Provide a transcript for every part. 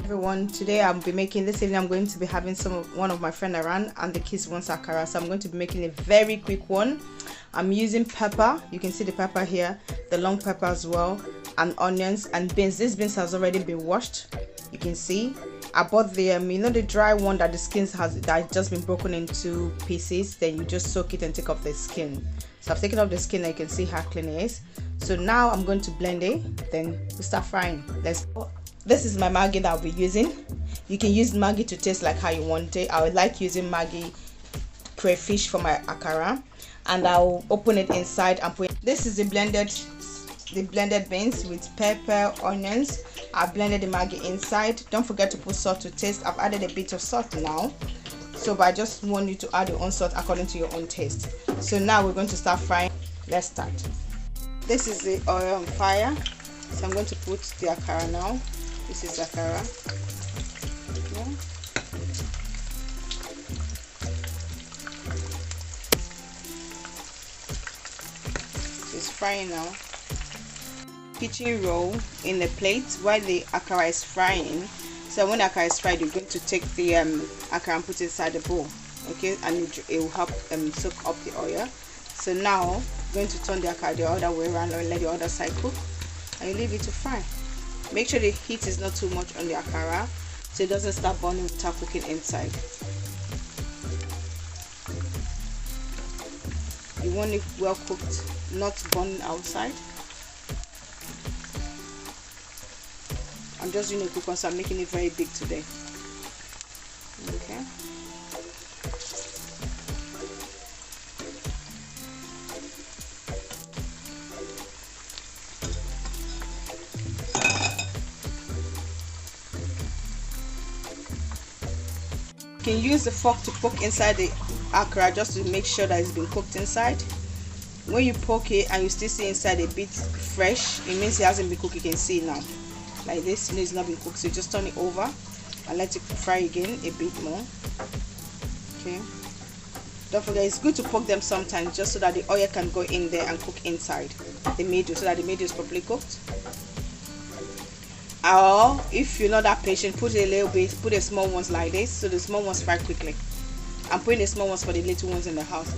Everyone, today I'll be making this evening. I'm going to be having one of my friend around, and the kids wants akara, so I'm going to be making a very quick one. I'm using pepper. You can see the pepper here, the long pepper as well, and onions and beans. This beans has already been washed. You can see I bought the the dry one that the skin has just been broken into pieces. Then you just soak it and take off the skin. So I've taken off the skin and you can see how clean it is. So now I'm going to blend it, then we start frying. This is my Maggi that I'll be using. You can use Maggi to taste like how you want it. I would like using Maggi crayfish for my akara, and I'll open it inside and put. This is the blended beans with pepper, onions. I've blended the Maggi inside. Don't forget to put salt to taste. I've added a bit of salt now, but I just want you to add your own salt according to your own taste. So now we're going to start frying. Let's start. This is the oil on fire, so I'm going to put the akara now. This is akara. Yeah. It's frying now. Kitchen roll in the plate while the akara is frying. So when the akara is fried, you're going to take the akara and put it inside the bowl, okay, and it will help soak up the oil. So now I'm going to turn the akara the other way around and let the other side cook, and you leave it to fry. Make sure the heat is not too much on the akara so it doesn't start burning without cooking inside. You want it well cooked, not burning outside. I'm just doing a quick one, so I'm making it very big today. Okay. You can use the fork to poke inside the akara just to make sure that it's been cooked inside. When you poke it and you still see inside a bit fresh, it means it hasn't been cooked. You can see now, like this, it's not been cooked. So just turn it over and let it fry again a bit more. Okay. Don't forget, it's good to poke them sometimes just so that the oil can go in there and cook inside the middle, so that the middle is properly cooked. Or if you're not that patient, put a little bit, put the small ones like this, so the small ones fry quickly. I'm putting the small ones for the little ones in the house.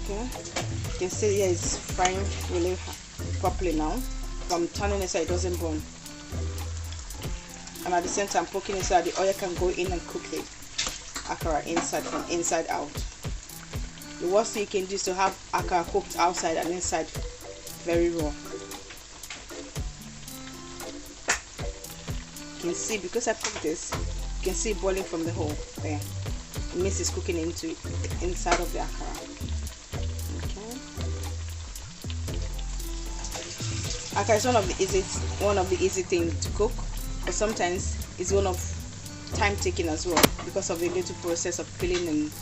Okay, you can see here it's frying really properly now. I'm turning it so it doesn't burn, and at the same time poking it so that the oil can go in and cook the akara inside, from inside out. The worst thing you can do is to have akara cooked outside and inside very raw. You can see, because I cooked this, you can see it boiling from the hole there. It means it's cooking into inside of the akara. Okay. Akara is one of the easy things to cook, but sometimes it's one of time taking as well because of the little process of peeling and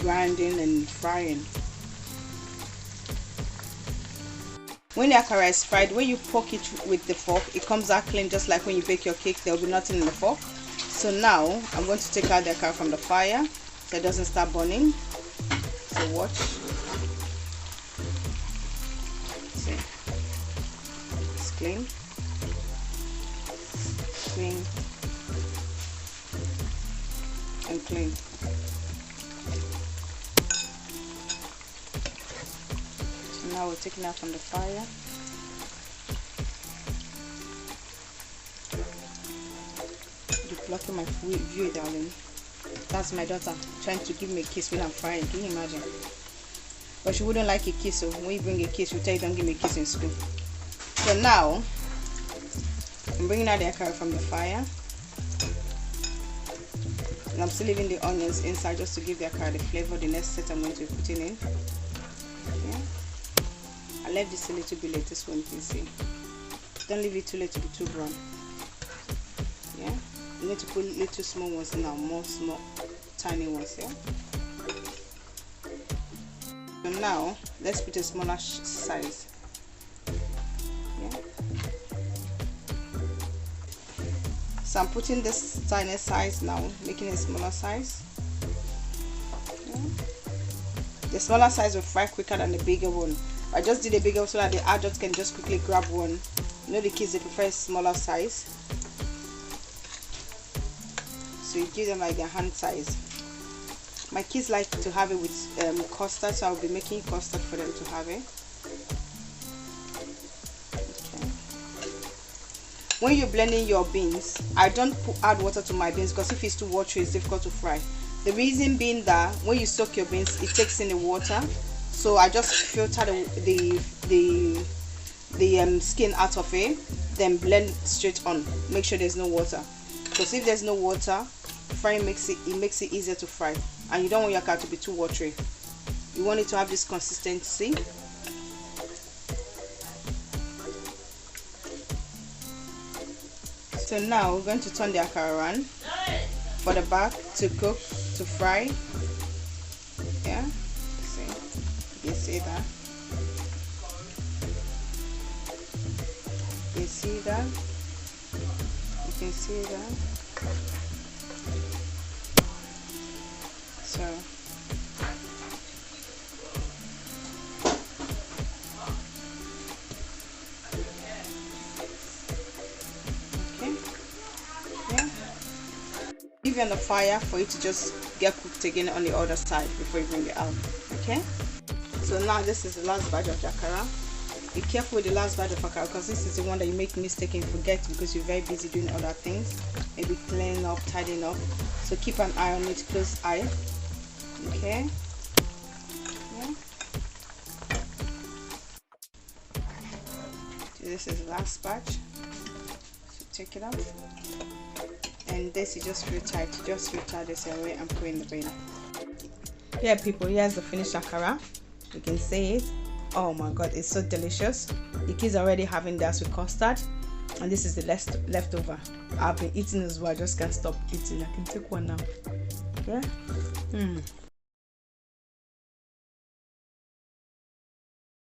grinding and frying. When the akara is fried, when you poke it with the fork, it comes out clean, just like when you bake your cake. There will be nothing in the fork. So now I'm going to take out the akara from the fire so it doesn't start burning. So watch. See, it's clean, clean, and clean. Now we're taking out from the fire. You're blocking my view, darling. That's my daughter trying to give me a kiss when I'm frying. Can you imagine? But she wouldn't like a kiss, so when you bring a kiss, she'll tell you don't give me a kiss in school. So now I'm bringing out the akara from the fire, and I'm still leaving the onions inside just to give the akara the flavor. The next set I'm going to be putting in. Okay. I left this a little bit later so you can see. Don't leave it too late to be too brown. Yeah, you need to put little small ones now, more small, tiny ones. Yeah. So now let's put a smaller size. Yeah. So I'm putting this tiny size now, making a smaller size. Yeah. The smaller size will fry quicker than the bigger one. I just did a bigger so that the adults can just quickly grab one. You know, the kids, they prefer a smaller size. so you give them like their hand size. My kids like to have it with custard, so I'll be making custard for them to have it. Okay. When you're blending your beans, I don't add water to my beans because if it's too watery, it's difficult to fry. The reason being that when you soak your beans, it takes in the water, so I just filter the skin out of it, then blend straight on. Make sure there's no water, because if there's no water, frying makes it easier to fry, and you don't want your akara to be too watery. You want it to have this consistency. So now we're going to turn the akara around for the back to cook, to fry. Yeah, see, you can see that. You can see that. You can see that. So okay, yeah. Leave it on the fire for it to just get cooked again on the other side before you bring it out. Okay. So now this is the last batch of akara. Be careful with the last batch of akara because this is the one that you make mistake and forget because you're very busy doing other things, maybe cleaning up, tidying up. So keep an eye on it, close eye. Okay. Yeah. So this is the last batch. So take it out. And this you just filter it. Just filter this away and put in the bin. Yeah, people, here's the finished akara. You can see it. Oh my god, it's so delicious. The kids are already having theirs with custard, and this is the leftover. I've been eating as well. I just can't stop eating. I can take one now. Yeah.